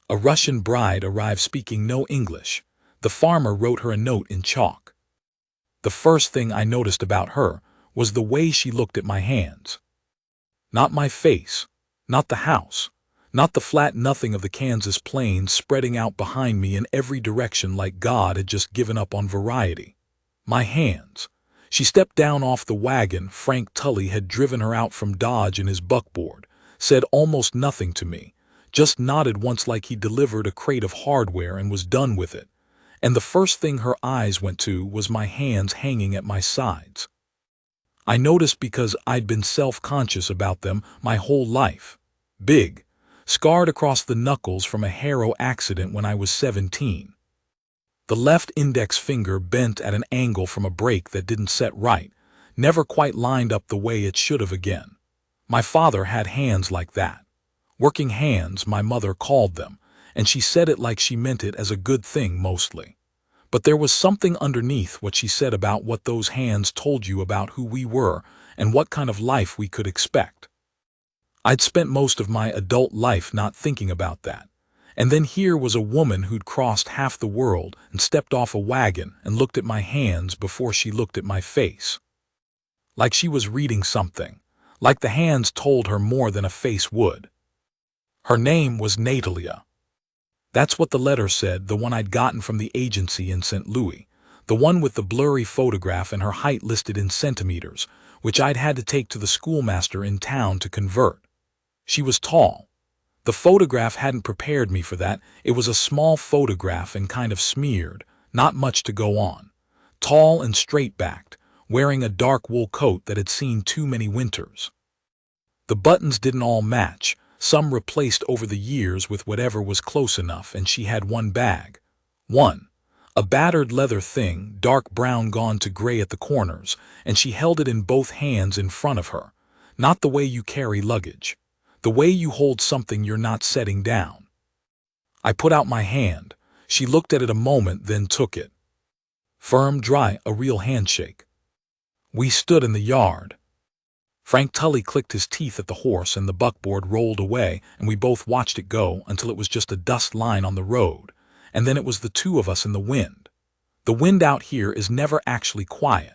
A Russian bride arrived speaking no English. The farmer wrote her a note in chalk. The first thing I noticed about her was the way she looked at my hands. Not my face, not the house, not the flat nothing of the Kansas plains spreading out behind me in every direction like God had just given up on variety. My hands. She stepped down off the wagon. Frank Tully had driven her out from Dodge in his buckboard, said almost nothing to me, just nodded once like he delivered a crate of hardware and was done with it. And the first thing her eyes went to was my hands hanging at my sides. I noticed because I'd been self-conscious about them my whole life. Big, scarred across the knuckles from a Harrow accident when I was 17. The left index finger bent at an angle from a break that didn't set right, never quite lined up the way it should have again. My father had hands like that. Working hands, my mother called them, and she said it like she meant it as a good thing mostly. But there was something underneath what she said about what those hands told you about who we were and what kind of life we could expect. I'd spent most of my adult life not thinking about that. And then here was a woman who'd crossed half the world and stepped off a wagon and looked at my hands before she looked at my face. Like she was reading something, like the hands told her more than a face would. Her name was Natalia. That's what the letter said, the one I'd gotten from the agency in St. Louis, the one with the blurry photograph and her height listed in centimeters, which I'd had to take to the schoolmaster in town to convert. She was tall. The photograph hadn't prepared me for that. It was a small photograph and kind of smeared, not much to go on. Tall and straight-backed, wearing a dark wool coat that had seen too many winters. The buttons didn't all match, some replaced over the years with whatever was close enough, and she had one bag. One. A battered leather thing, dark brown gone to gray at the corners, and she held it in both hands in front of her. Not the way you carry luggage. The way you hold something you're not setting down. I put out my hand. She looked at it a moment, then took it. Firm, dry, a real handshake. We stood in the yard. Frank Tully clicked his teeth at the horse and the buckboard rolled away, and we both watched it go until it was just a dust line on the road, and then it was the two of us in the wind. The wind out here is never actually quiet.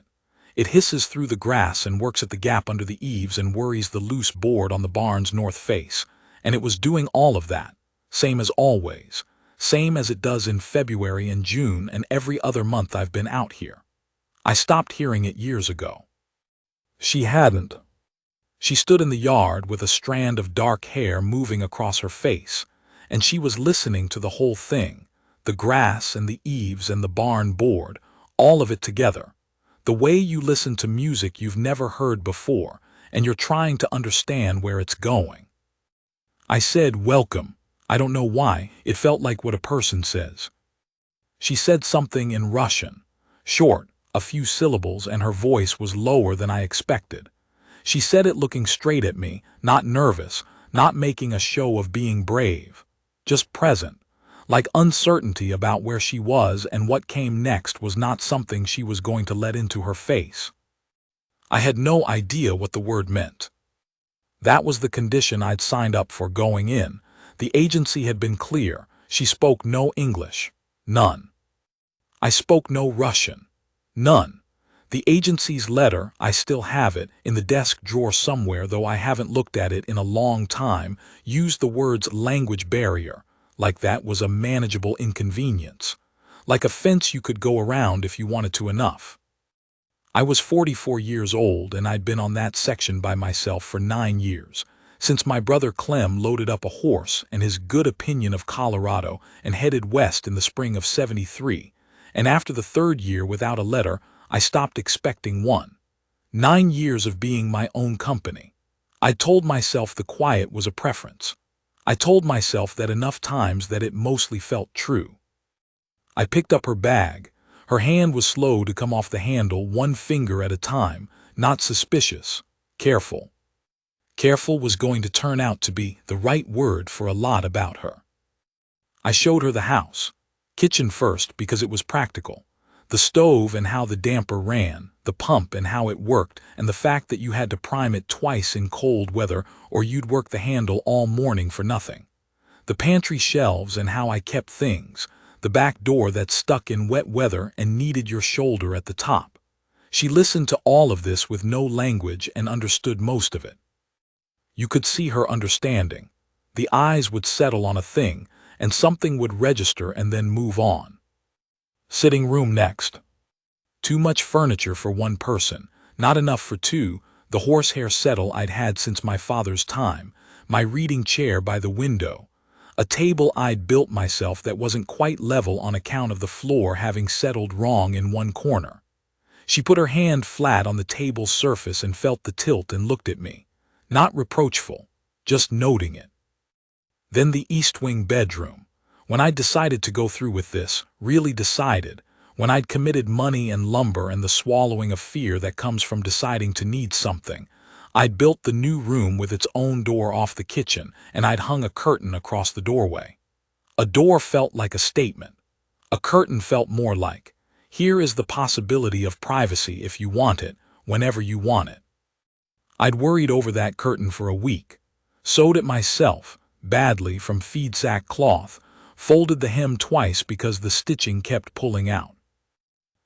It hisses through the grass and works at the gap under the eaves and worries the loose board on the barn's north face, and it was doing all of that, same as always, same as it does in February and June and every other month I've been out here. I stopped hearing it years ago. She hadn't. She stood in the yard with a strand of dark hair moving across her face, and she was listening to the whole thing, the grass and the eaves and the barn board, all of it together. The way you listen to music you've never heard before, and you're trying to understand where it's going. I said, "Welcome." I don't know why, it felt like what a person says. She said something in Russian, short, a few syllables, and her voice was lower than I expected. She said it looking straight at me, not nervous, not making a show of being brave, just present. Like uncertainty about where she was and what came next was not something she was going to let into her face. I had no idea what the word meant. That was the condition I'd signed up for going in. The agency had been clear. She spoke no English. None. I spoke no Russian. None. The agency's letter, I still have it, in the desk drawer somewhere, though I haven't looked at it in a long time, used the words language barrier. Like that was a manageable inconvenience. Like a fence you could go around if you wanted to enough. I was 44 years old and I'd been on that section by myself for 9 years, since my brother Clem loaded up a horse and his good opinion of Colorado and headed west in the spring of '73, and after the 3rd year without a letter, I stopped expecting one. 9 years of being my own company. I told myself the quiet was a preference. I told myself that enough times that it mostly felt true. I picked up her bag. Her hand was slow to come off the handle, one finger at a time, not suspicious, careful. Careful was going to turn out to be the right word for a lot about her. I showed her the house. Kitchen first because it was practical. The stove and how the damper ran, the pump and how it worked, and the fact that you had to prime it twice in cold weather or you'd work the handle all morning for nothing. The pantry shelves and how I kept things, the back door that stuck in wet weather and needed your shoulder at the top. She listened to all of this with no language and understood most of it. You could see her understanding. The eyes would settle on a thing, and something would register and then move on. Sitting room next. Too much furniture for one person, not enough for two, the horsehair settle I'd had since my father's time, my reading chair by the window, a table I'd built myself that wasn't quite level on account of the floor having settled wrong in one corner. She put her hand flat on the table's surface and felt the tilt and looked at me. Not reproachful, just noting it. Then the East Wing bedroom. When I'd decided to go through with this, really decided, when I'd committed money and lumber and the swallowing of fear that comes from deciding to need something, I'd built the new room with its own door off the kitchen, and I'd hung a curtain across the doorway. A door felt like a statement. A curtain felt more like, here is the possibility of privacy if you want it, whenever you want it. I'd worried over that curtain for a week, sewed it myself, badly from feed sack cloth, folded the hem twice because the stitching kept pulling out.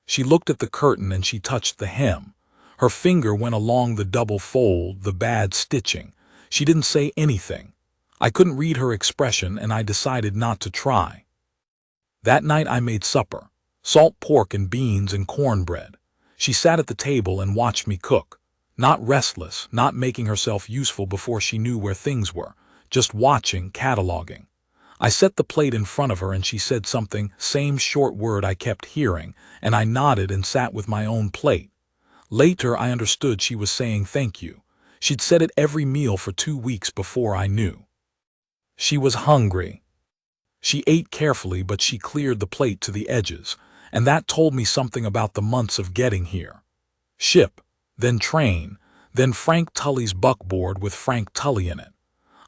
She looked at the curtain and she touched the hem. Her finger went along the double fold, the bad stitching. She didn't say anything. I couldn't read her expression and I decided not to try. That night I made supper, salt pork and beans and cornbread. She sat at the table and watched me cook. Not restless, not making herself useful before she knew where things were, just watching, cataloging. I set the plate in front of her and she said something, same short word I kept hearing, and I nodded and sat with my own plate. Later I understood she was saying thank you. She'd said it every meal for 2 weeks before I knew. She was hungry. She ate carefully, but she cleared the plate to the edges, and that told me something about the months of getting here. Ship, then train, then Frank Tully's buckboard with Frank Tully in it.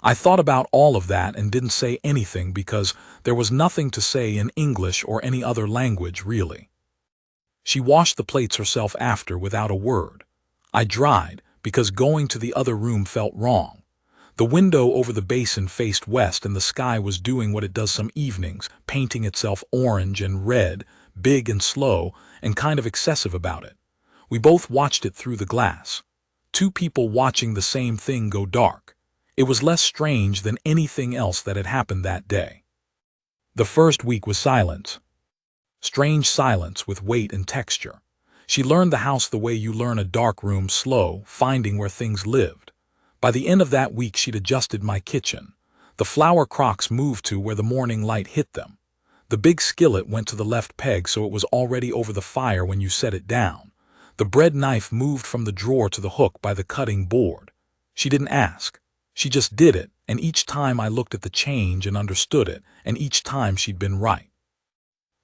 I thought about all of that and didn't say anything because there was nothing to say in English or any other language, really. She washed the plates herself after without a word. I dried because going to the other room felt wrong. The window over the basin faced west and the sky was doing what it does some evenings, painting itself orange and red, big and slow, and kind of excessive about it. We both watched it through the glass. Two people watching the same thing go dark. It was less strange than anything else that had happened that day. The first week was silence. Strange silence with weight and texture. She learned the house the way you learn a dark room, slow, finding where things lived. By the end of that week she'd adjusted my kitchen. The flour crocks moved to where the morning light hit them. The big skillet went to the left peg so it was already over the fire when you set it down. The bread knife moved from the drawer to the hook by the cutting board. She didn't ask. She just did it, and each time I looked at the change and understood it, and each time she'd been right.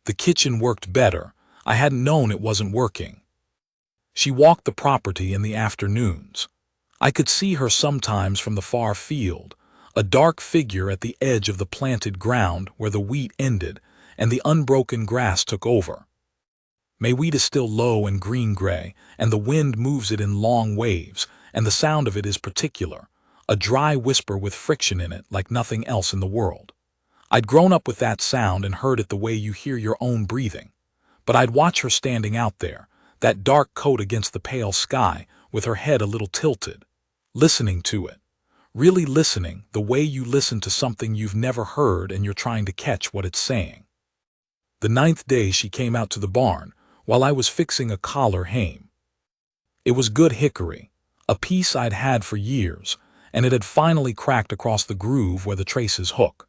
The kitchen worked better. I hadn't known it wasn't working. She walked the property in the afternoons. I could see her sometimes from the far field, a dark figure at the edge of the planted ground where the wheat ended and the unbroken grass took over. My wheat is still low and green-gray, and the wind moves it in long waves, and the sound of it is particular. A dry whisper with friction in it like nothing else in the world. I'd grown up with that sound and heard it the way you hear your own breathing. But I'd watch her standing out there, that dark coat against the pale sky, with her head a little tilted, listening to it. Really listening, the way you listen to something you've never heard and you're trying to catch what it's saying. The 9th day she came out to the barn, while I was fixing a collar hame. It was good hickory, a piece I'd had for years, and it had finally cracked across the groove where the traces hook.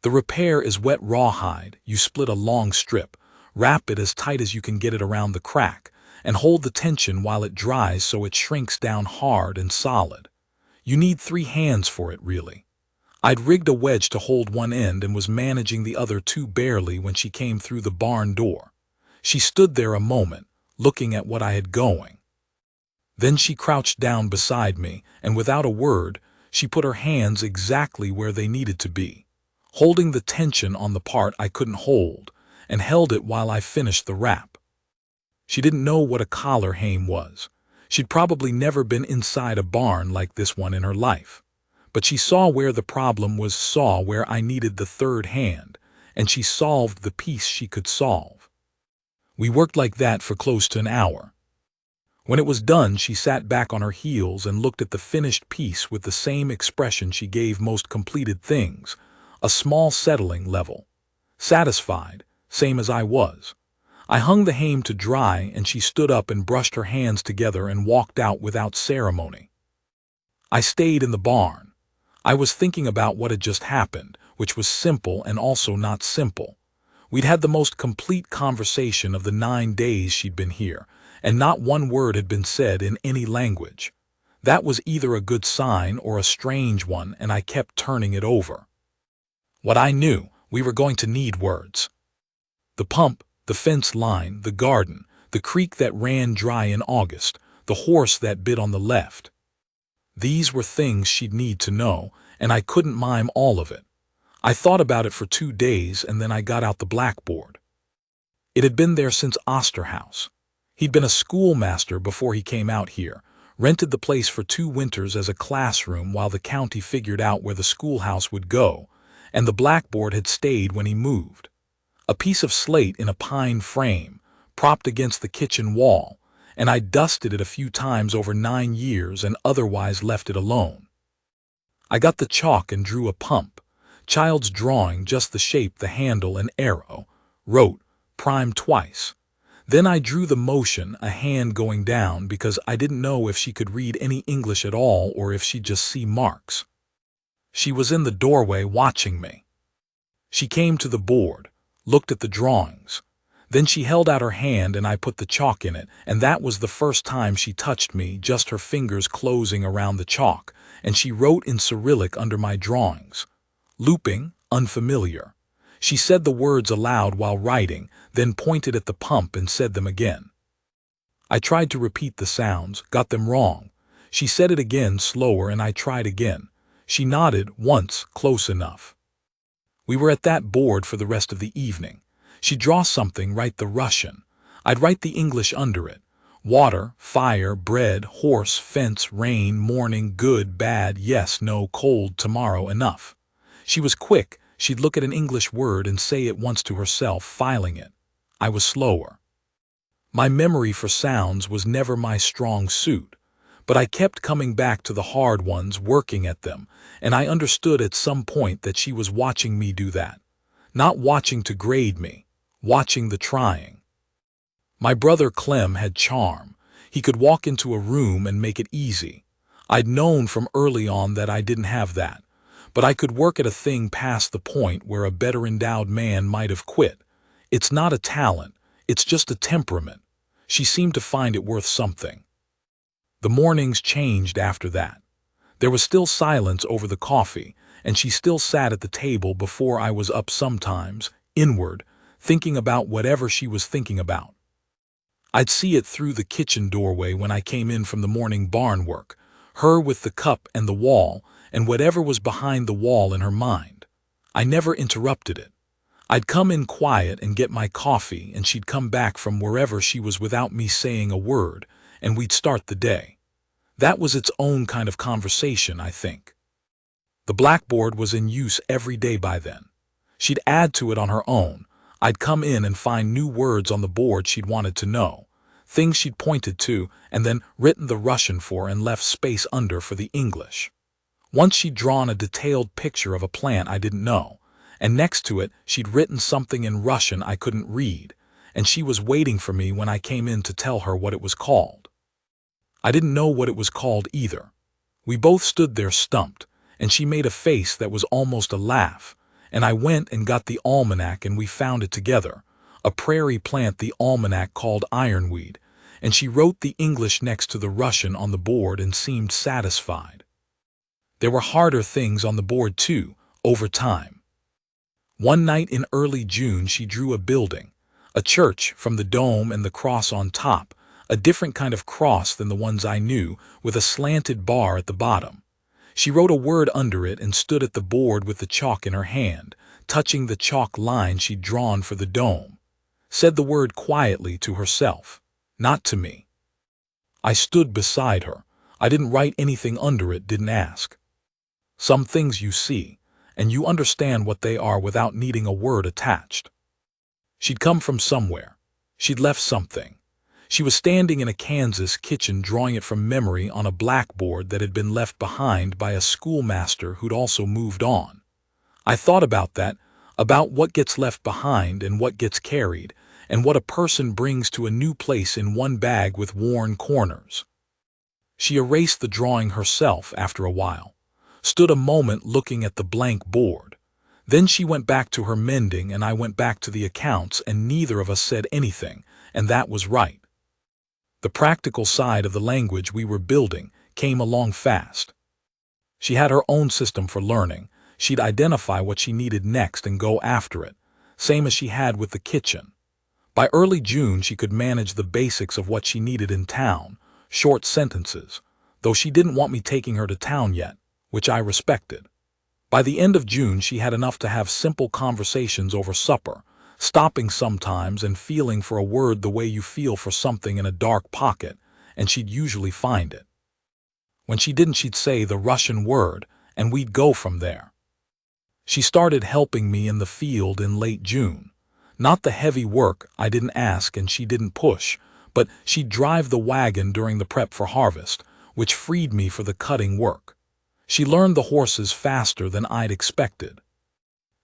The repair is wet rawhide. You split a long strip, wrap it as tight as you can get it around the crack, and hold the tension while it dries so it shrinks down hard and solid. You need 3 hands for it, really. I'd rigged a wedge to hold one end and was managing the other 2 barely when she came through the barn door. She stood there a moment, looking at what I had going. Then she crouched down beside me, and without a word, she put her hands exactly where they needed to be, holding the tension on the part I couldn't hold, and held it while I finished the wrap. She didn't know what a collar hame was. She'd probably never been inside a barn like this one in her life. But she saw where the problem was, saw where I needed the third hand, and she solved the piece she could solve. We worked like that for close to an hour. When it was done, she sat back on her heels and looked at the finished piece with the same expression she gave most completed things, a small settling level. Satisfied, same as I was. I hung the hame to dry and she stood up and brushed her hands together and walked out without ceremony. I stayed in the barn. I was thinking about what had just happened, which was simple and also not simple. We'd had the most complete conversation of the 9 days she'd been here, and not one word had been said in any language. That was either a good sign or a strange one, and I kept turning it over. What I knew, we were going to need words. The pump, the fence line, the garden, the creek that ran dry in August, the horse that bit on the left. These were things she'd need to know, and I couldn't mime all of it. I thought about it for 2 days, and then I got out the blackboard. It had been there since Osterhaus. He'd been a schoolmaster before he came out here, rented the place for 2 winters as a classroom while the county figured out where the schoolhouse would go, and the blackboard had stayed when he moved. A piece of slate in a pine frame, propped against the kitchen wall, and I dusted it a few times over 9 years and otherwise left it alone. I got the chalk and drew a pump, child's drawing, just the shape, the handle, and arrow, wrote, prime twice. Then I drew the motion, a hand going down, because I didn't know if she could read any English at all or if she'd just see marks. She was in the doorway watching me. She came to the board, looked at the drawings. Then she held out her hand and I put the chalk in it, and that was the first time she touched me, just her fingers closing around the chalk, and she wrote in Cyrillic under my drawings. Looping, unfamiliar. She said the words aloud while writing, then pointed at the pump and said them again. I tried to repeat the sounds, got them wrong. She said it again, slower, and I tried again. She nodded once, close enough. We were at that board for the rest of the evening. She'd draw something, write the Russian. I'd write the English under it. Water, fire, bread, horse, fence, rain, morning, good, bad, yes, no, cold, tomorrow, enough. She was quick. She'd look at an English word and say it once to herself, filing it. I was slower. My memory for sounds was never my strong suit, but I kept coming back to the hard ones, working at them, and I understood at some point that she was watching me do that. Not watching to grade me, watching the trying. My brother Clem had charm. He could walk into a room and make it easy. I'd known from early on that I didn't have that. But I could work at a thing past the point where a better endowed man might have quit. It's not a talent, it's just a temperament. She seemed to find it worth something. The mornings changed after that. There was still silence over the coffee, and she still sat at the table before I was up sometimes, inward, thinking about whatever she was thinking about. I'd see it through the kitchen doorway when I came in from the morning barn work, her with the cup and the wall, and whatever was behind the wall in her mind. I never interrupted it. I'd come in quiet and get my coffee, and she'd come back from wherever she was without me saying a word, and we'd start the day. That was its own kind of conversation, I think. The blackboard was in use every day by then. She'd add to it on her own. I'd come in and find new words on the board she'd wanted to know, things she'd pointed to, and then written the Russian for and left space under for the English. Once she'd drawn a detailed picture of a plant I didn't know, and next to it she'd written something in Russian I couldn't read, and she was waiting for me when I came in to tell her what it was called. I didn't know what it was called either. We both stood there stumped, and she made a face that was almost a laugh, and I went and got the almanac and we found it together, a prairie plant the almanac called ironweed, and she wrote the English next to the Russian on the board and seemed satisfied. There were harder things on the board too, over time. One night in early June she drew a building, a church from the dome and the cross on top, a different kind of cross than the ones I knew, with a slanted bar at the bottom. She wrote a word under it and stood at the board with the chalk in her hand, touching the chalk line she'd drawn for the dome. Said the word quietly to herself, not to me. I stood beside her. I didn't write anything under it, didn't ask. Some things you see, and you understand what they are without needing a word attached. She'd come from somewhere. She'd left something. She was standing in a Kansas kitchen drawing it from memory on a blackboard that had been left behind by a schoolmaster who'd also moved on. I thought about that, about what gets left behind and what gets carried, and what a person brings to a new place in one bag with worn corners. She erased the drawing herself after a while, stood a moment looking at the blank board. Then she went back to her mending and I went back to the accounts, and neither of us said anything, and that was right. The practical side of the language we were building came along fast. She had her own system for learning. She'd identify what she needed next and go after it, same as she had with the kitchen. By early June she could manage the basics of what she needed in town, short sentences, though she didn't want me taking her to town yet, which I respected. By the end of June she had enough to have simple conversations over supper, stopping sometimes and feeling for a word the way you feel for something in a dark pocket, and she'd usually find it. When she didn't, she'd say the Russian word, and we'd go from there. She started helping me in the field in late June. Not the heavy work, I didn't ask and she didn't push, but she'd drive the wagon during the prep for harvest, which freed me for the cutting work. She learned the horses faster than I'd expected.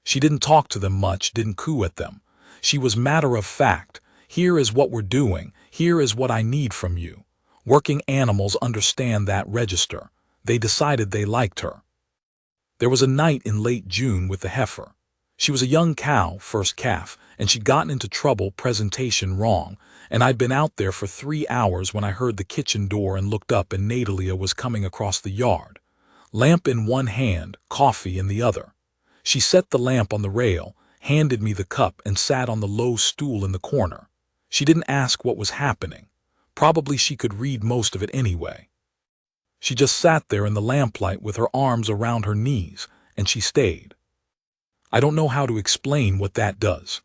She didn't talk to them much, didn't coo at them. She was matter of fact. Here is what we're doing. Here is what I need from you. Working animals understand that register. They decided they liked her. There was a night in late June with the heifer. She was a young cow, first calf, and she'd gotten into trouble, presentation wrong, and I'd been out there for 3 hours when I heard the kitchen door and looked up, and Natalia was coming across the yard. Lamp in one hand, coffee in the other. She set the lamp on the rail, handed me the cup, and sat on the low stool in the corner. She didn't ask what was happening. Probably she could read most of it anyway. She just sat there in the lamplight with her arms around her knees, and she stayed. I don't know how to explain what that does.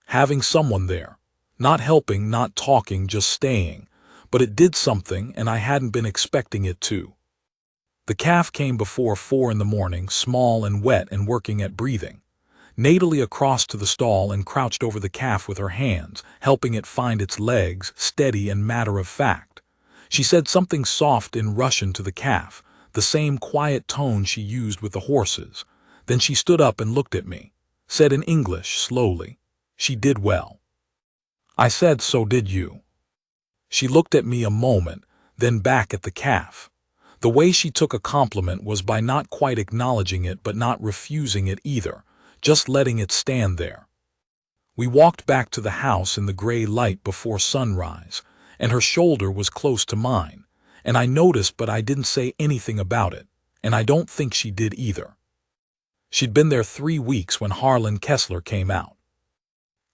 Having someone there, not helping, not talking, just staying, but it did something, and I hadn't been expecting it to. The calf came before 4 in the morning, small and wet and working at breathing. Natalia crossed to the stall and crouched over the calf with her hands, helping it find its legs, steady and matter of fact. She said something soft in Russian to the calf, the same quiet tone she used with the horses. Then she stood up and looked at me, said in English slowly, "She did well." I said, "So did you." She looked at me a moment, then back at the calf. The way she took a compliment was by not quite acknowledging it but not refusing it either, just letting it stand there. We walked back to the house in the gray light before sunrise, and her shoulder was close to mine, and I noticed but I didn't say anything about it, and I don't think she did either. She'd been there 3 weeks when Harlan Kessler came out.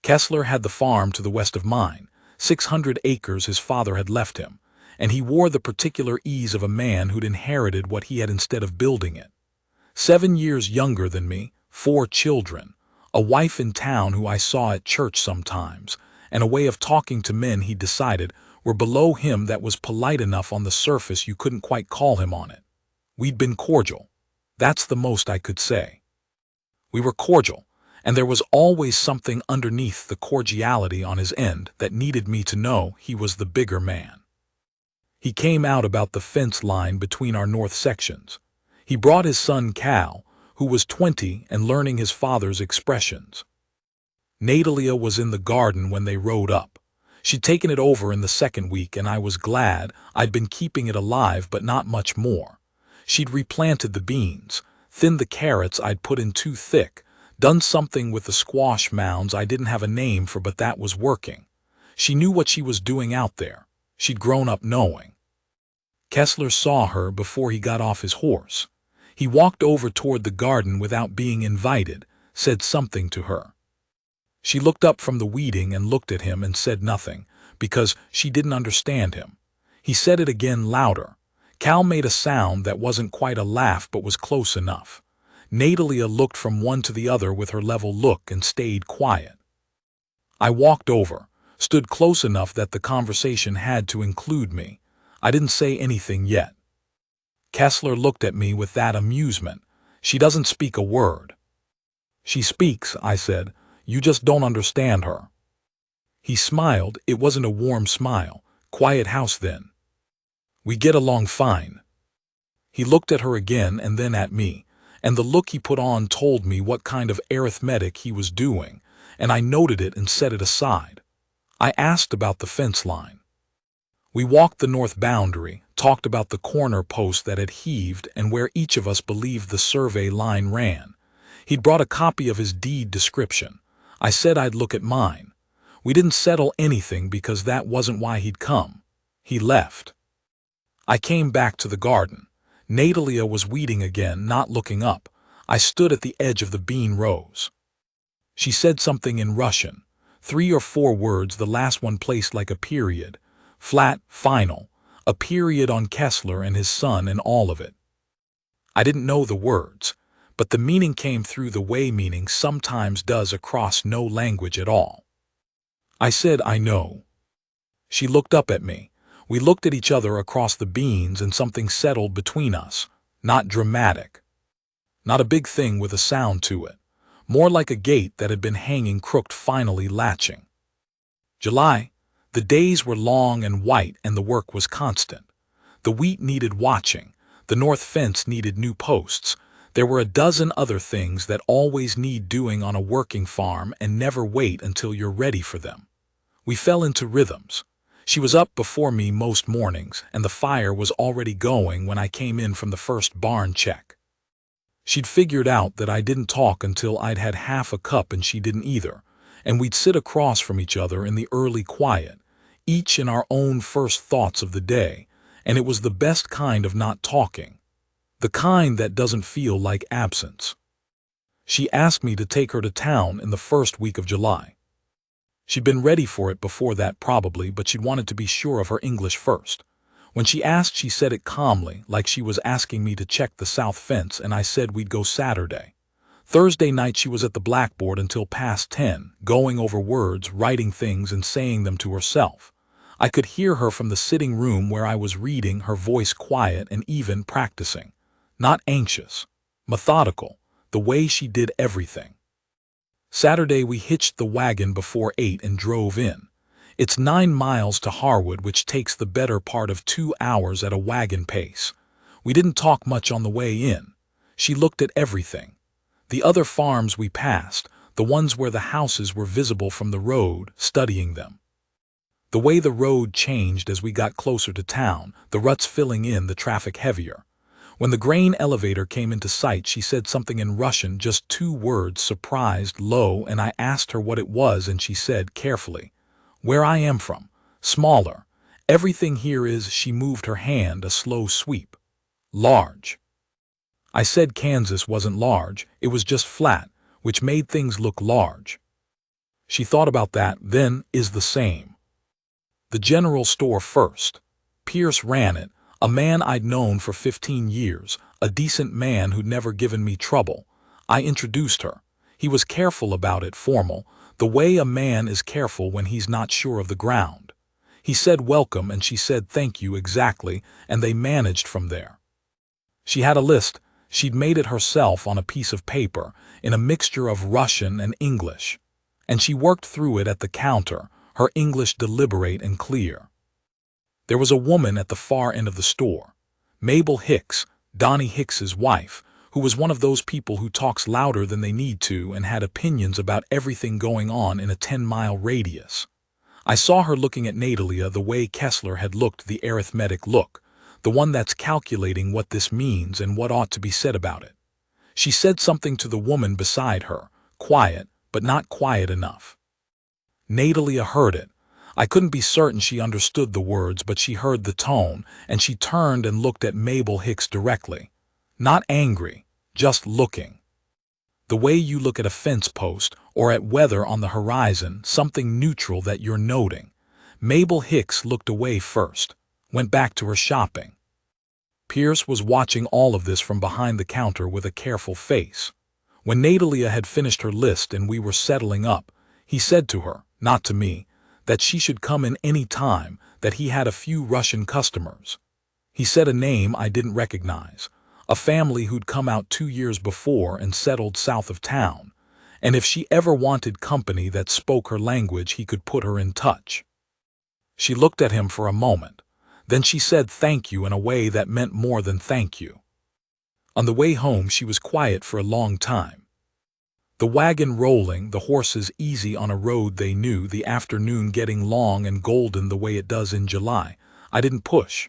Kessler had the farm to the west of mine, 600 acres his father had left him, and he wore the particular ease of a man who'd inherited what he had instead of building it. 7 years younger than me, 4 children, a wife in town who I saw at church sometimes, and a way of talking to men he decided were below him that was polite enough on the surface you couldn't quite call him on it. We'd been cordial. That's the most I could say. We were cordial, and there was always something underneath the cordiality on his end that needed me to know he was the bigger man. He came out about the fence line between our north sections. He brought his son Cal, who was 20 and learning his father's expressions. Natalia was in the garden when they rode up. She'd taken it over in the 2nd week, and I was glad. I'd been keeping it alive but not much more. She'd replanted the beans, thinned the carrots I'd put in too thick, done something with the squash mounds I didn't have a name for, but that was working. She knew what she was doing out there. She'd grown up knowing. Kessler saw her before he got off his horse. He walked over toward the garden without being invited, said something to her. She looked up from the weeding and looked at him and said nothing, because she didn't understand him. He said it again louder. Cal made a sound that wasn't quite a laugh but was close enough. Natalia looked from one to the other with her level look and stayed quiet. I walked over, stood close enough that the conversation had to include me. I didn't say anything yet. Kessler looked at me with that amusement. She doesn't speak a word. She speaks, I said. You just don't understand her. He smiled. It wasn't a warm smile. Quiet house then. We get along fine. He looked at her again and then at me, and the look he put on told me what kind of arithmetic he was doing, and I noted it and set it aside. I asked about the fence line. We walked the north boundary, talked about the corner post that had heaved and where each of us believed the survey line ran. He'd brought a copy of his deed description. I said I'd look at mine. We didn't settle anything because that wasn't why he'd come. He left. I came back to the garden. Natalia was weeding again, not looking up. I stood at the edge of the bean rows. She said something in Russian, 3 or 4 words, the last one placed like a period, flat, final, a period on Kessler and his son and all of it. I didn't know the words, but the meaning came through the way meaning sometimes does across no language at all. I said, I know. She looked up at me. We looked at each other across the beans and something settled between us, not dramatic. Not a big thing with a sound to it, more like a gate that had been hanging crooked finally latching. July. The days were long and white and the work was constant. The wheat needed watching, the north fence needed new posts. There were a dozen other things that always need doing on a working farm and never wait until you're ready for them. We fell into rhythms. She was up before me most mornings, and the fire was already going when I came in from the first barn check. She'd figured out that I didn't talk until I'd had half a cup and she didn't either, and we'd sit across from each other in the early quiet, each in our own first thoughts of the day, and it was the best kind of not talking, the kind that doesn't feel like absence. She asked me to take her to town in the first week of July. She'd been ready for it before that probably, but she'd wanted to be sure of her English first. When she asked, she said it calmly, like she was asking me to check the south fence, and I said we'd go Saturday. Thursday night she was at the blackboard until past 10, going over words, writing things and saying them to herself. I could hear her from the sitting room where I was reading, her voice quiet and even, practicing. Not anxious, methodical, the way she did everything. Saturday we hitched the wagon before 8 and drove in. It's 9 miles to Harwood, which takes the better part of 2 hours at a wagon pace. We didn't talk much on the way in. She looked at everything. The other farms we passed, the ones where the houses were visible from the road, studying them. The way the road changed as we got closer to town, the ruts filling in, the traffic heavier. When the grain elevator came into sight, she said something in Russian, just 2 words, surprised, low, and I asked her what it was, and she said carefully, "Where I am from, smaller. Everything here is," she moved her hand, a slow sweep, "large." I said Kansas wasn't large, it was just flat, which made things look large. She thought about that, then, is the same. The general store first. Pierce ran it, a man I'd known for 15 years, a decent man who'd never given me trouble. I introduced her. He was careful about it, formal, the way a man is careful when he's not sure of the ground. He said welcome and she said thank you exactly, and they managed from there. She had a list. She'd made it herself on a piece of paper, in a mixture of Russian and English. And she worked through it at the counter, her English deliberate and clear. There was a woman at the far end of the store, Mabel Hicks, Donnie Hicks's wife, who was one of those people who talks louder than they need to and had opinions about everything going on in a 10-mile radius. I saw her looking at Natalia the way Kessler had looked, the arithmetic look, the one that's calculating what this means and what ought to be said about it. She said something to the woman beside her, quiet, but not quiet enough. Natalia heard it. I couldn't be certain she understood the words, but she heard the tone, and she turned and looked at Mabel Hicks directly. Not angry, just looking. The way you look at a fence post or at weather on the horizon, something neutral that you're noting. Mabel Hicks looked away first, went back to her shopping. Pierce was watching all of this from behind the counter with a careful face. When Natalia had finished her list and we were settling up, he said to her, not to me, that she should come in any time, that he had a few Russian customers. He said a name I didn't recognize, a family who'd come out 2 years before and settled south of town, and if she ever wanted company that spoke her language, he could put her in touch. She looked at him for a moment. Then she said thank you in a way that meant more than thank you. On the way home, she was quiet for a long time. The wagon rolling, the horses easy on a road they knew, the afternoon getting long and golden the way it does in July. I didn't push.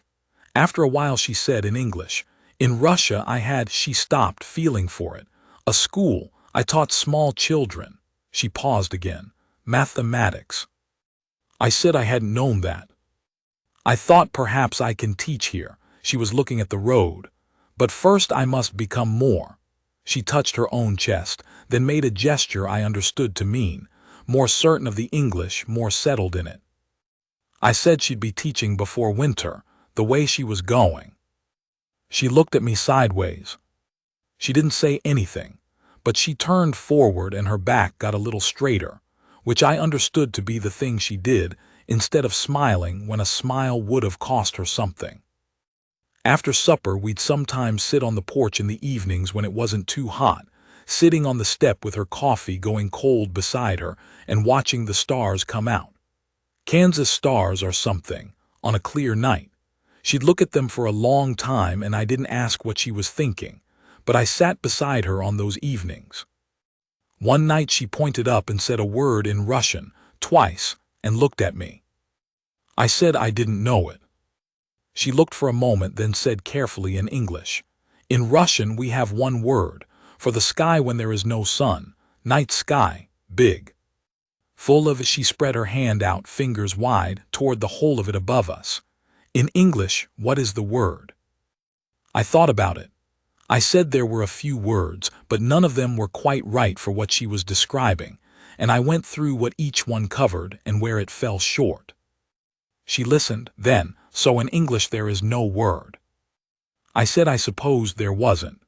After a while she said in English, "In Russia I had," she stopped, feeling for it, "a school. I taught small children." She paused again. "Mathematics." I said I hadn't known that. "I thought perhaps I can teach here." She was looking at the road. "But first I must become more." She touched her own chest, then made a gesture I understood to mean, more certain of the English, more settled in it. I said she'd be teaching before winter, the way she was going. She looked at me sideways. She didn't say anything, but she turned forward and her back got a little straighter, which I understood to be the thing she did, instead of smiling when a smile would have cost her something. After supper, we'd sometimes sit on the porch in the evenings when it wasn't too hot, sitting on the step with her coffee going cold beside her and watching the stars come out. Kansas stars are something, on a clear night. She'd look at them for a long time and I didn't ask what she was thinking, but I sat beside her on those evenings. One night she pointed up and said a word in Russian, twice, and looked at me. I said I didn't know it. She looked for a moment, then said carefully in English, "In Russian we have one word, for the sky when there is no sun, night sky, big. Full of," she spread her hand out, fingers wide, toward the whole of it above us. "In English, what is the word?" I thought about it. I said there were a few words, but none of them were quite right for what she was describing, and I went through what each one covered and where it fell short. She listened, then, "So in English there is no word." I said I supposed there wasn't.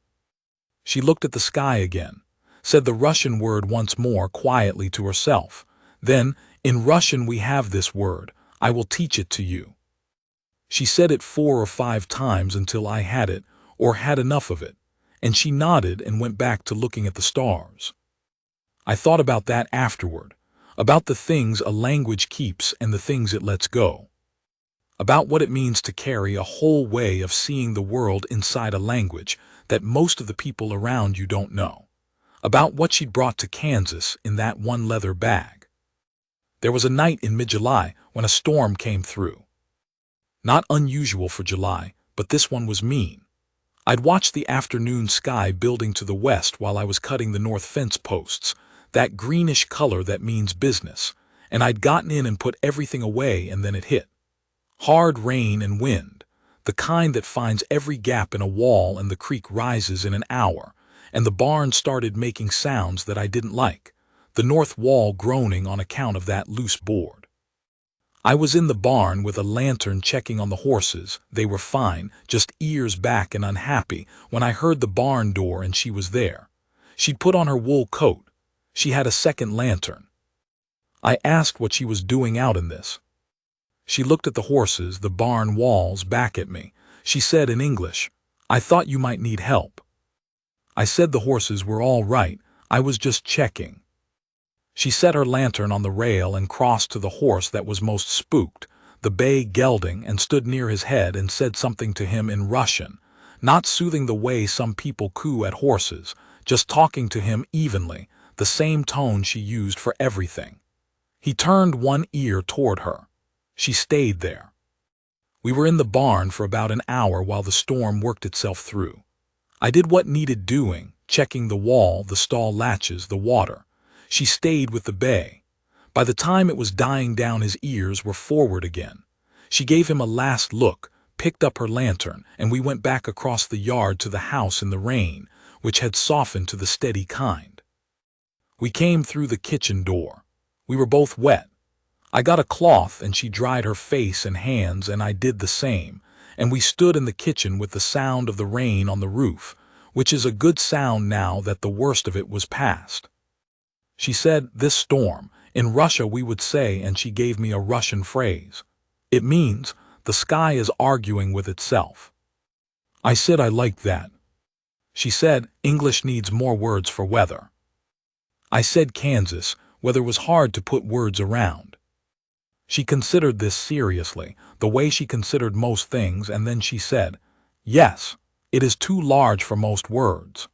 She looked at the sky again, said the Russian word once more quietly to herself. Then, "In Russian we have this word. I will teach it to you." She said it 4 or 5 times until I had it, or had enough of it, and she nodded and went back to looking at the stars. I thought about that afterward, about the things a language keeps and the things it lets go, about what it means to carry a whole way of seeing the world inside a language that most of the people around you don't know, about what she'd brought to Kansas in that one leather bag. There was a night in mid-July when a storm came through. Not unusual for July, but this one was mean. I'd watched the afternoon sky building to the west while I was cutting the north fence posts, that greenish color that means business, and I'd gotten in and put everything away, and then it hit. Hard rain and wind, the kind that finds every gap in a wall, and the creek rises in an hour, and the barn started making sounds that I didn't like, the north wall groaning on account of that loose board. I was in the barn with a lantern checking on the horses. They were fine, just ears back and unhappy, when I heard the barn door and she was there. She'd put on her wool coat. She had a second lantern. I asked what she was doing out in this. She looked at the horses, the barn walls, back at me. She said in English, "I thought you might need help." I said the horses were all right. I was just checking. She set her lantern on the rail and crossed to the horse that was most spooked, the bay gelding, and stood near his head and said something to him in Russian, not soothing the way some people coo at horses, just talking to him evenly, the same tone she used for everything. He turned one ear toward her. She stayed there. We were in the barn for about an hour while the storm worked itself through. I did what needed doing, checking the wall, the stall latches, the water. She stayed with the bay. By the time it was dying down, his ears were forward again. She gave him a last look, picked up her lantern, and we went back across the yard to the house in the rain, which had softened to the steady kind. We came through the kitchen door. We were both wet. I got a cloth and she dried her face and hands, and I did the same, and we stood in the kitchen with the sound of the rain on the roof, which is a good sound now that the worst of it was past. She said, "This storm, in Russia we would say," and she gave me a Russian phrase. It means, The sky is arguing with itself. I said I liked that. She said, English needs more words for weather. I said Kansas, weather was hard to put words around. She considered this seriously, the way she considered most things, and then she said, yes, it is too large for most words.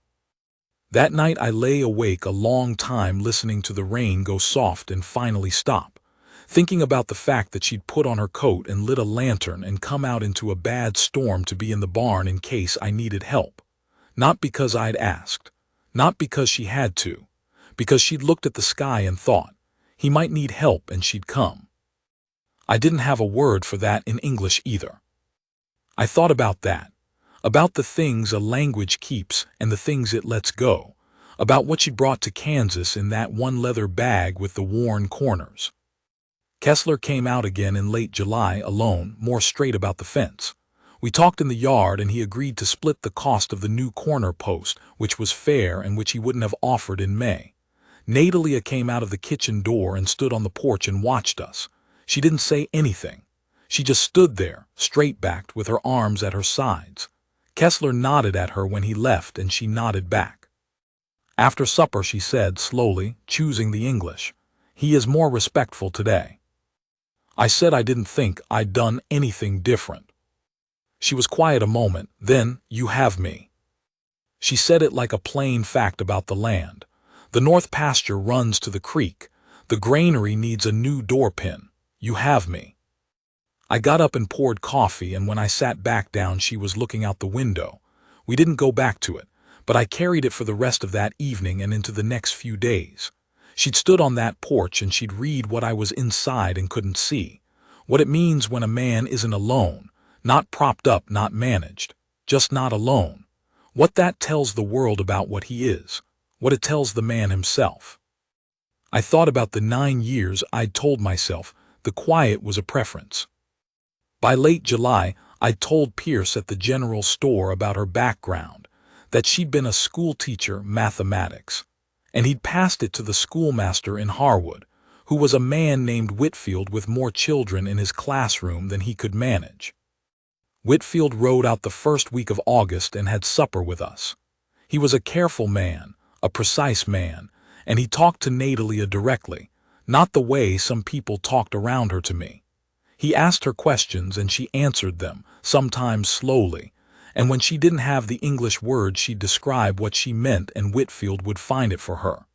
That night I lay awake a long time listening to the rain go soft and finally stop, thinking about the fact that she'd put on her coat and lit a lantern and come out into a bad storm to be in the barn in case I needed help. Not because I'd asked, not because she had to, because she'd looked at the sky and thought, he might need help and she'd come. I didn't have a word for that in English either. I thought about that, about the things a language keeps and the things it lets go, about what she'd brought to Kansas in that one leather bag with the worn corners. Kessler came out again in late July alone, more straight about the fence. We talked in the yard and he agreed to split the cost of the new corner post, which was fair and which he wouldn't have offered in May. Natalia came out of the kitchen door and stood on the porch and watched us. She didn't say anything. She just stood there, straight-backed, with her arms at her sides. Kessler nodded at her when he left and she nodded back. After supper she said, slowly, choosing the English, he is more respectful today. I said I didn't think I'd done anything different. She was quiet a moment, then, you have me. She said it like a plain fact about the land. The north pasture runs to the creek. The granary needs a new door pin. You have me. I got up and poured coffee, and when I sat back down she was looking out the window. We didn't go back to it, but I carried it for the rest of that evening and into the next few days. She'd stood on that porch and she'd read what I was inside and couldn't see. What it means when a man isn't alone, not propped up, not managed, just not alone. What that tells the world about what he is, what it tells the man himself. I thought about the 9 years I'd told myself the quiet was a preference. By late July, I'd told Pierce at the general store about her background, that she'd been a school teacher, mathematics, and he'd passed it to the schoolmaster in Harwood, who was a man named Whitfield with more children in his classroom than he could manage. Whitfield rode out the first week of August and had supper with us. He was a careful man, a precise man, and he talked to Natalia directly, not the way some people talked around her to me. He asked her questions and she answered them, sometimes slowly, and when she didn't have the English words she'd describe what she meant and Whitfield would find it for her.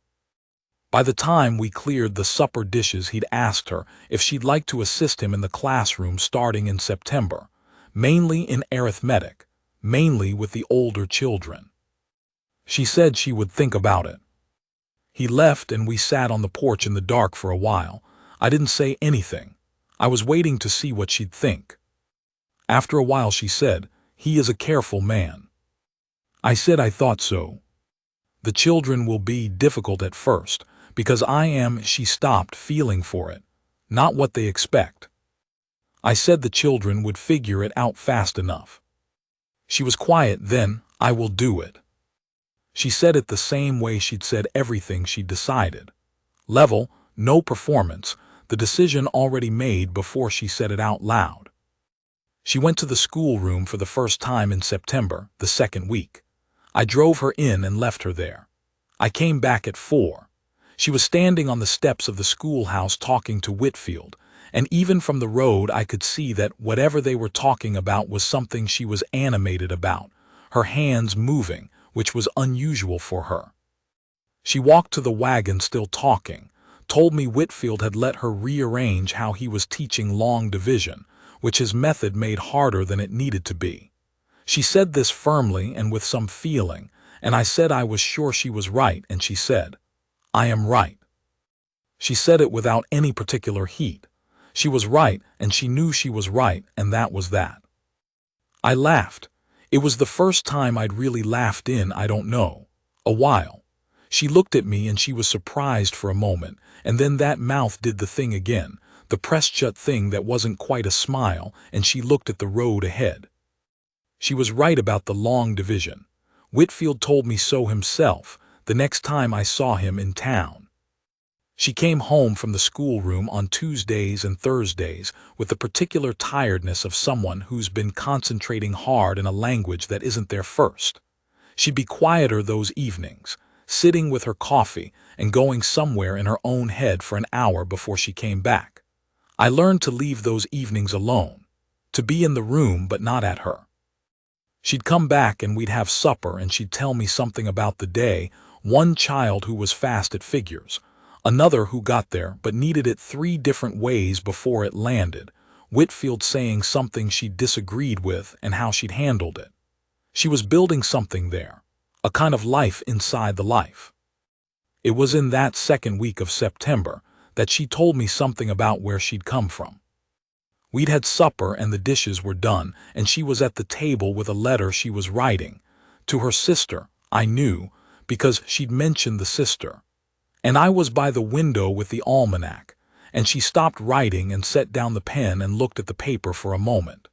By the time we cleared the supper dishes he'd asked her if she'd like to assist him in the classroom starting in September, mainly in arithmetic, mainly with the older children. She said she would think about it. He left and we sat on the porch in the dark for a while. I didn't say anything. I was waiting to see what she'd think. After a while she said, he is a careful man. I said I thought so. The children will be difficult at first, because I am, she stopped, feeling for it, not what they expect. I said the children would figure it out fast enough. She was quiet then, I will do it. She said it the same way she'd said everything she'd decided. Level, no performance, the decision already made before she said it out loud. She went to the schoolroom for the first time in September, the second week. I drove her in and left her there. I came back at 4. She was standing on the steps of the schoolhouse talking to Whitfield, and even from the road I could see that whatever they were talking about was something she was animated about, her hands moving, which was unusual for her. She walked to the wagon still talking, told me Whitfield had let her rearrange how he was teaching long division, which his method made harder than it needed to be. She said this firmly and with some feeling, and I said I was sure she was right, and she said, I am right. She said it without any particular heat. She was right, and she knew she was right, and that was that. I laughed. It was the first time I'd really laughed in, I don't know, a while. She looked at me and she was surprised for a moment, and then that mouth did the thing again, the pressed shut thing that wasn't quite a smile, and she looked at the road ahead. She was right about the long division. Whitfield told me so himself, the next time I saw him in town. She came home from the schoolroom on Tuesdays and Thursdays with the particular tiredness of someone who's been concentrating hard in a language that isn't their first. She'd be quieter those evenings, sitting with her coffee and going somewhere in her own head for an hour before she came back. I learned to leave those evenings alone, to be in the room but not at her. She'd come back and we'd have supper and she'd tell me something about the day, one child who was fast at figures, another who got there but needed it 3 different ways before it landed, Whitfield saying something she disagreed with and how she'd handled it. She was building something there, a kind of life inside the life. It was in that second week of September that she told me something about where she'd come from. We'd had supper and the dishes were done, and she was at the table with a letter she was writing. To her sister, I knew, because she'd mentioned the sister. And I was by the window with the almanac, and she stopped writing and set down the pen and looked at the paper for a moment.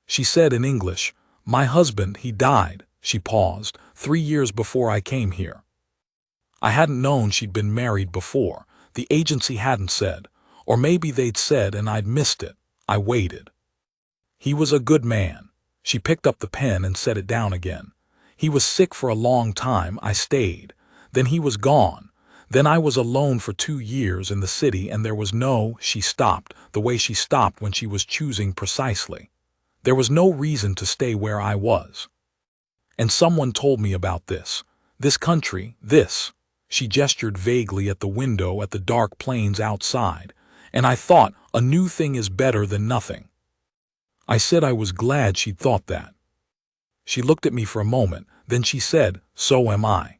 She said in English, "My husband, he died," she paused, "3 years before I came here." I hadn't known she'd been married before. The agency hadn't said, or maybe they'd said and I'd missed it. I waited. "He was a good man." She picked up the pen and set it down again. "He was sick for a long time. I stayed. Then he was gone. Then I was alone for 2 years in the city and there was no—" She stopped, the way she stopped when she was choosing precisely. There was no reason to stay where I was. And someone told me about this country, this. She gestured vaguely at the window at the dark plains outside, and I thought, a new thing is better than nothing. I said I was glad she'd thought that. She looked at me for a moment, then she said, "So am I."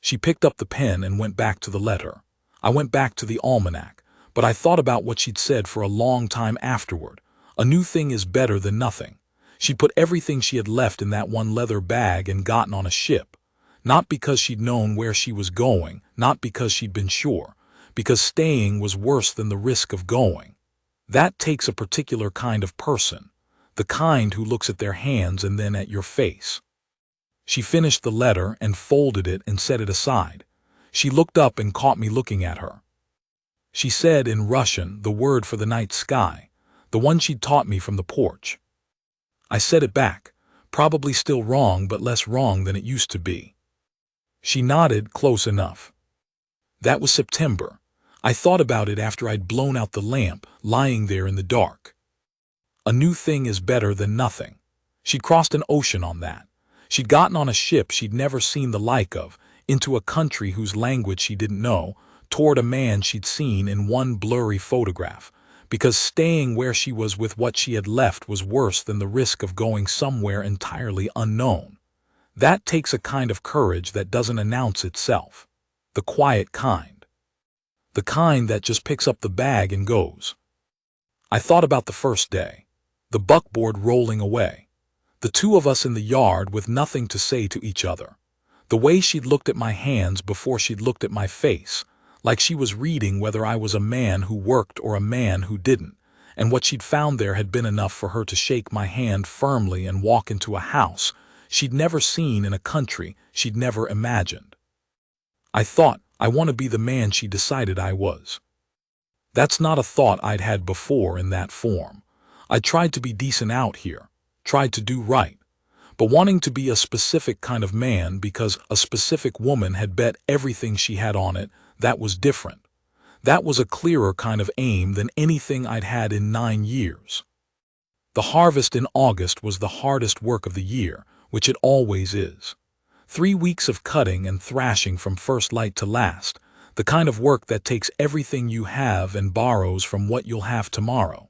She picked up the pen and went back to the letter. I went back to the almanac, but I thought about what she'd said for a long time afterward. A new thing is better than nothing. She'd put everything she had left in that one leather bag and gotten on a ship. Not because she'd known where she was going, not because she'd been sure, because staying was worse than the risk of going. That takes a particular kind of person, the kind who looks at their hands and then at your face. She finished the letter and folded it and set it aside. She looked up and caught me looking at her. She said in Russian the word for the night sky, the one she'd taught me from the porch. I said it back, probably still wrong but less wrong than it used to be. She nodded, close enough. That was September. I thought about it after I'd blown out the lamp, lying there in the dark. A new thing is better than nothing. She'd crossed an ocean on that. She'd gotten on a ship she'd never seen the like of, into a country whose language she didn't know, toward a man she'd seen in one blurry photograph, because staying where she was with what she had left was worse than the risk of going somewhere entirely unknown. That takes a kind of courage that doesn't announce itself. The quiet kind. The kind that just picks up the bag and goes. I thought about the first day. The buckboard rolling away. The 2 of us in the yard with nothing to say to each other. The way she'd looked at my hands before she'd looked at my face, like she was reading whether I was a man who worked or a man who didn't, and what she'd found there had been enough for her to shake my hand firmly and walk into a house she'd never seen in a country she'd never imagined. I thought, I want to be the man she decided I was. That's not a thought I'd had before in that form. I tried to be decent out here, tried to do right, but wanting to be a specific kind of man because a specific woman had bet everything she had on it, that was different. That was a clearer kind of aim than anything I'd had in 9 years. The harvest in August was the hardest work of the year, which it always is. 3 weeks of cutting and thrashing from first light to last, the kind of work that takes everything you have and borrows from what you'll have tomorrow.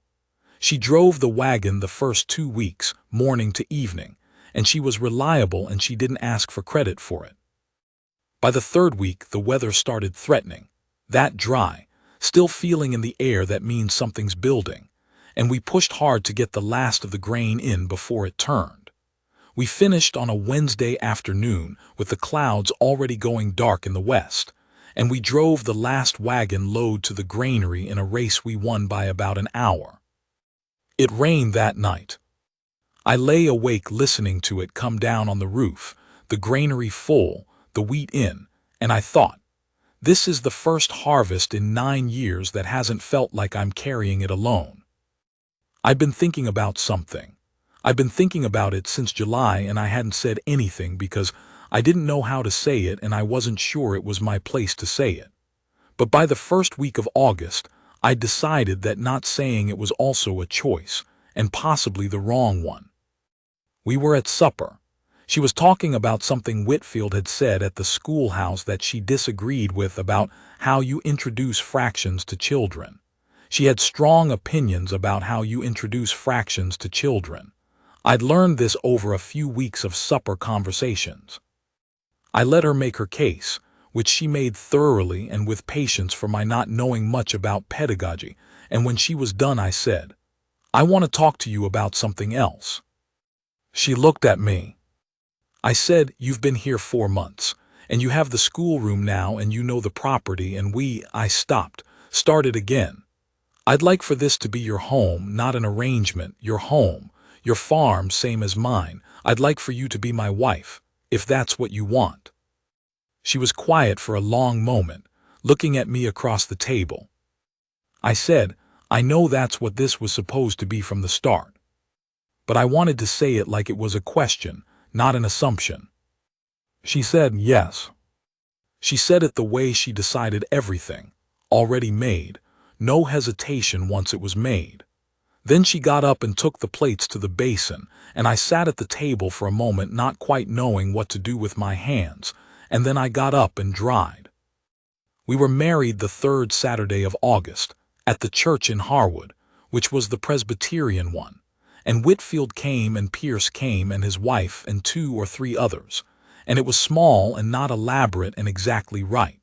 She drove the wagon the first 2 weeks, morning to evening, and she was reliable and she didn't ask for credit for it. By the 3rd week, the weather started threatening. That dry, still feeling in the air that means something's building, and we pushed hard to get the last of the grain in before it turned. We finished on a Wednesday afternoon with the clouds already going dark in the west, and we drove the last wagon load to the granary in a race we won by about an hour. It rained that night. I lay awake listening to it come down on the roof, the granary full, the wheat in, and I thought, This is the first harvest in 9 years that hasn't felt like I'm carrying it alone. I've been thinking about something. I've been thinking about it since July, and I hadn't said anything because I didn't know how to say it and I wasn't sure it was my place to say it. But by the first week of August, I decided that not saying it was also a choice, and possibly the wrong one. We were at supper. She was talking about something Whitfield had said at the schoolhouse that she disagreed with about how you introduce fractions to children. She had strong opinions about how you introduce fractions to children. I'd learned this over a few weeks of supper conversations. I let her make her case, which she made thoroughly and with patience for my not knowing much about pedagogy, and when she was done I said, "I want to talk to you about something else." She looked at me. I said, "You've been here 4 months, and you have the schoolroom now and you know the property and I started again. I'd like for this to be your home, not an arrangement, your home, your farm, same as mine. I'd like for you to be my wife, if that's what you want." She was quiet for a long moment, looking at me across the table. I said, "I know that's what this was supposed to be from the start. But I wanted to say it like it was a question, not an assumption." She said, "Yes." She said it the way she decided everything, already made, no hesitation once it was made. Then she got up and took the plates to the basin, and I sat at the table for a moment not quite knowing what to do with my hands, and then I got up and dried. We were married the 3rd Saturday of August, at the church in Harwood, which was the Presbyterian one, and Whitfield came and Pierce came and his wife and 2 or 3 others, and it was small and not elaborate and exactly right.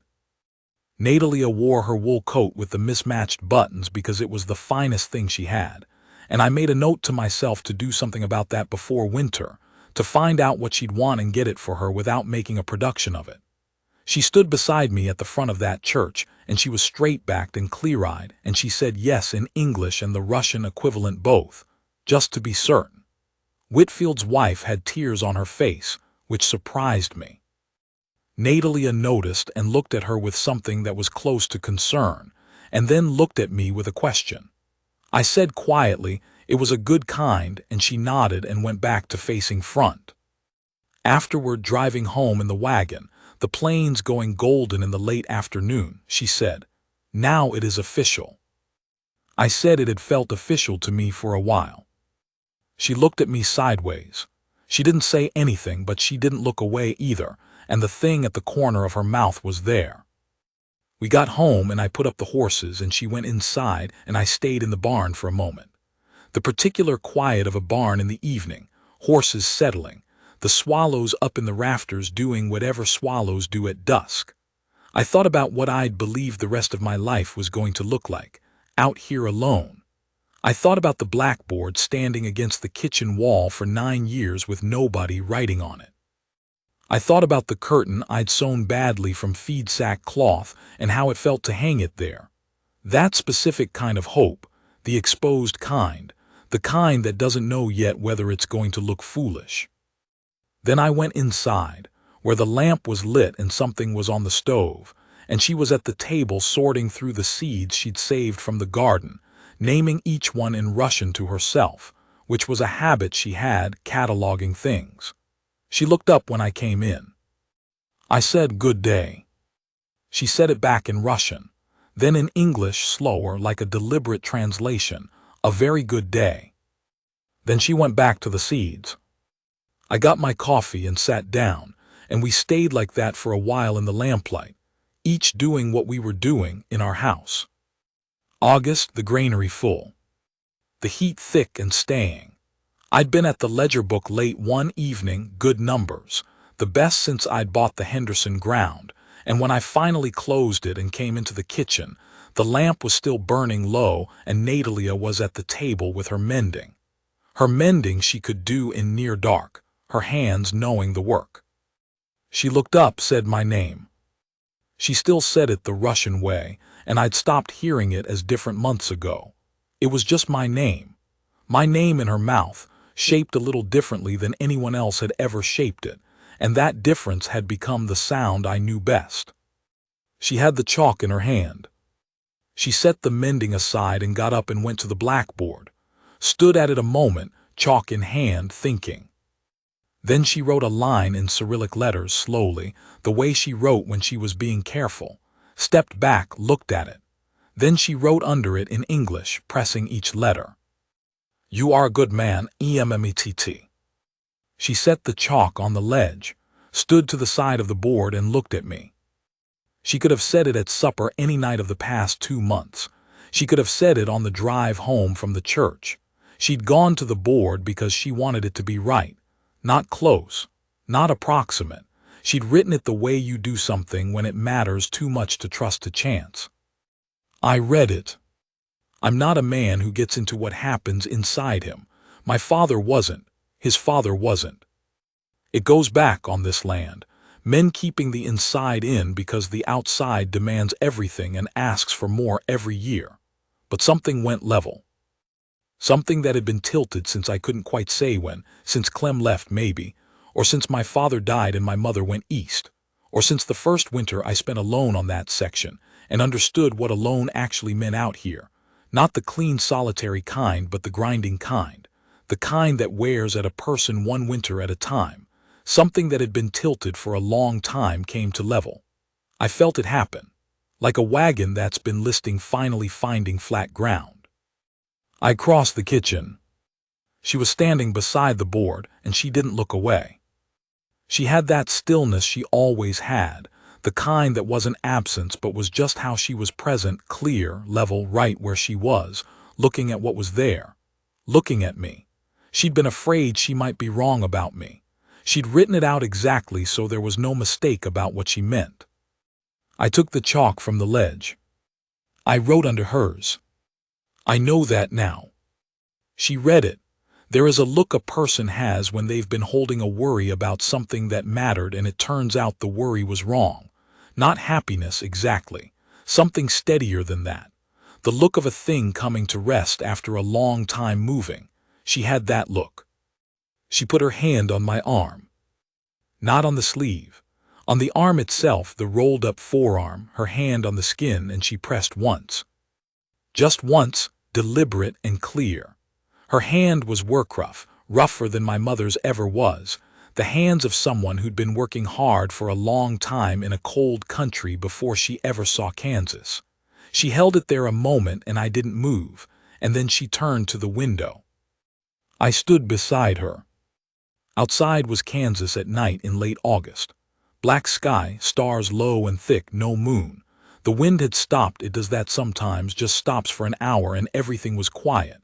Natalia wore her wool coat with the mismatched buttons because it was the finest thing she had, and I made a note to myself to do something about that before winter, to find out what she'd want and get it for her without making a production of it. She stood beside me at the front of that church, and she was straight-backed and clear-eyed, and she said yes in English and the Russian equivalent both, just to be certain. Whitfield's wife had tears on her face, which surprised me. Natalia noticed and looked at her with something that was close to concern, and then looked at me with a question. I said quietly, "It was a good kind," and she nodded and went back to facing front. Afterward, driving home in the wagon, the plains going golden in the late afternoon, she said, "Now it is official." I said it had felt official to me for a while. She looked at me sideways. She didn't say anything, but she didn't look away either, and the thing at the corner of her mouth was there. We got home and I put up the horses and she went inside and I stayed in the barn for a moment. The particular quiet of a barn in the evening, horses settling, the swallows up in the rafters doing whatever swallows do at dusk. I thought about what I'd believed the rest of my life was going to look like, out here alone. I thought about the blackboard standing against the kitchen wall for 9 years with nobody writing on it. I thought about the curtain I'd sewn badly from feed sack cloth and how it felt to hang it there. That specific kind of hope, the exposed kind, the kind that doesn't know yet whether it's going to look foolish. Then I went inside, where the lamp was lit and something was on the stove, and she was at the table sorting through the seeds she'd saved from the garden, naming each one in Russian to herself, which was a habit she had, cataloging things. She looked up when I came in. I said, "Good day." She said it back in Russian, then in English slower, like a deliberate translation, "A very good day." Then she went back to the seeds. I got my coffee and sat down, and we stayed like that for a while in the lamplight, each doing what we were doing in our house. August, the granary full. The heat thick and staying. I'd been at the ledger book late one evening, good numbers, the best since I'd bought the Henderson ground, and when I finally closed it and came into the kitchen, the lamp was still burning low and Natalia was at the table with her mending. Her mending she could do in near dark, her hands knowing the work. She looked up, said my name. She still said it the Russian way, and I'd stopped hearing it as different months ago. It was just my name in her mouth, shaped a little differently than anyone else had ever shaped it, and that difference had become the sound I knew best. She had the chalk in her hand. She set the mending aside and got up and went to the blackboard, stood at it a moment, chalk in hand, thinking. Then she wrote a line in Cyrillic letters slowly, the way she wrote when she was being careful, stepped back, looked at it. Then she wrote under it in English, pressing each letter. "You are a good man, EMMETT." She set the chalk on the ledge, stood to the side of the board and looked at me. She could have said it at supper any night of the past 2 months. She could have said it on the drive home from the church. She'd gone to the board because she wanted it to be right, not close, not approximate. She'd written it the way you do something when it matters too much to trust to chance. I read it. I'm not a man who gets into what happens inside him. My father wasn't. His father wasn't. It goes back on this land. Men keeping the inside in because the outside demands everything and asks for more every year. But something went level. Something that had been tilted since I couldn't quite say when, since Clem left maybe, or since my father died and my mother went east, or since the first winter I spent alone on that section and understood what alone actually meant out here. Not the clean solitary kind, but the grinding kind. The kind that wears at a person one winter at a time. Something that had been tilted for a long time came to level. I felt it happen. Like a wagon that's been listing finally finding flat ground. I crossed the kitchen. She was standing beside the board, and she didn't look away. She had that stillness she always had, the kind that wasn't absence but was just how she was present, clear, level, right where she was, looking at what was there, looking at me. She'd been afraid she might be wrong about me. She'd written it out exactly so there was no mistake about what she meant. I took the chalk from the ledge. I wrote under hers. I know that now. She read it. There is a look a person has when they've been holding a worry about something that mattered and it turns out the worry was wrong. Not happiness exactly. Something steadier than that. The look of a thing coming to rest after a long time moving. She had that look. She put her hand on my arm. Not on the sleeve. On the arm itself, the rolled-up forearm, her hand on the skin, and she pressed once. Just once, deliberate and clear. Her hand was work-rough, rougher than my mother's ever was, the hands of someone who'd been working hard for a long time in a cold country before she ever saw Kansas. She held it there a moment and I didn't move, and then she turned to the window. I stood beside her. Outside was Kansas at night in late August. Black sky, stars low and thick, no moon. The wind had stopped. It does that sometimes, just stops for an hour, and everything was quiet.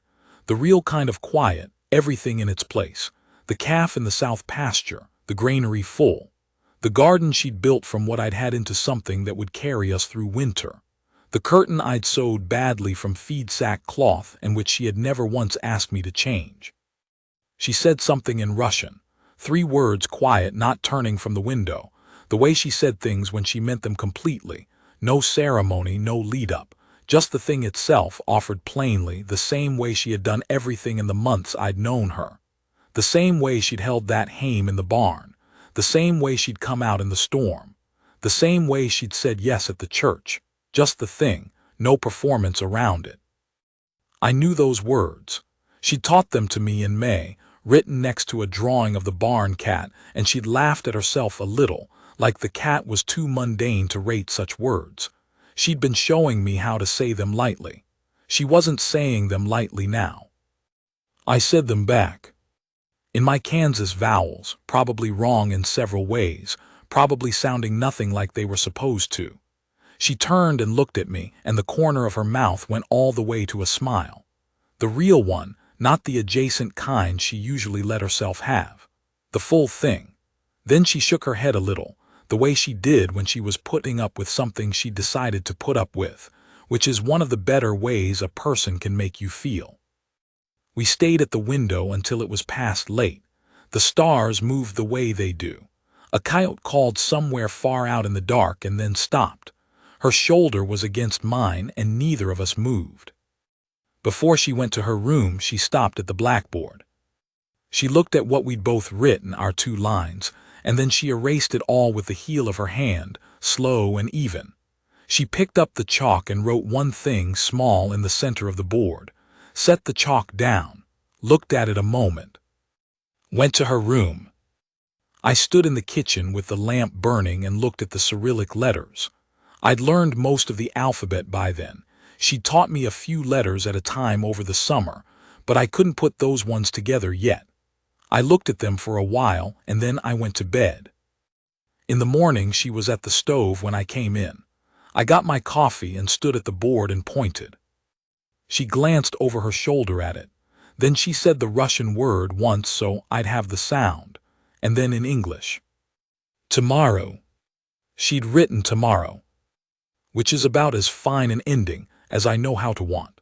The real kind of quiet, everything in its place. The calf in the south pasture, the granary full. The garden she'd built from what I'd had into something that would carry us through winter. The curtain I'd sewed badly from feed sack cloth and which she had never once asked me to change. She said something in Russian. 3 words, quiet, not turning from the window. The way she said things when she meant them completely. No ceremony, no lead-up. Just the thing itself, offered plainly, the same way she had done everything in the months I'd known her. The same way she'd held that hame in the barn. The same way she'd come out in the storm. The same way she'd said yes at the church. Just the thing, no performance around it. I knew those words. She'd taught them to me in May, written next to a drawing of the barn cat, and she'd laughed at herself a little, like the cat was too mundane to rate such words. She'd been showing me how to say them lightly. She wasn't saying them lightly now. I said them back. In my Kansas vowels, probably wrong in several ways, probably sounding nothing like they were supposed to. She turned and looked at me, and the corner of her mouth went all the way to a smile. The real one, not the adjacent kind she usually let herself have. The full thing. Then she shook her head a little, the way she did when she was putting up with something she decided to put up with, which is one of the better ways a person can make you feel. We stayed at the window until it was past late. The stars moved the way they do. A coyote called somewhere far out in the dark and then stopped. Her shoulder was against mine and neither of us moved. Before she went to her room, she stopped at the blackboard. She looked at what we'd both written, our 2 lines, and then she erased it all with the heel of her hand, slow and even. She picked up the chalk and wrote one thing small in the center of the board, set the chalk down, looked at it a moment, went to her room. I stood in the kitchen with the lamp burning and looked at the Cyrillic letters. I'd learned most of the alphabet by then. She'd taught me a few letters at a time over the summer, but I couldn't put those ones together yet. I looked at them for a while and then I went to bed. In the morning she was at the stove when I came in. I got my coffee and stood at the board and pointed. She glanced over her shoulder at it. Then she said the Russian word once so I'd have the sound, and then in English. Tomorrow. She'd written tomorrow, which is about as fine an ending as I know how to want.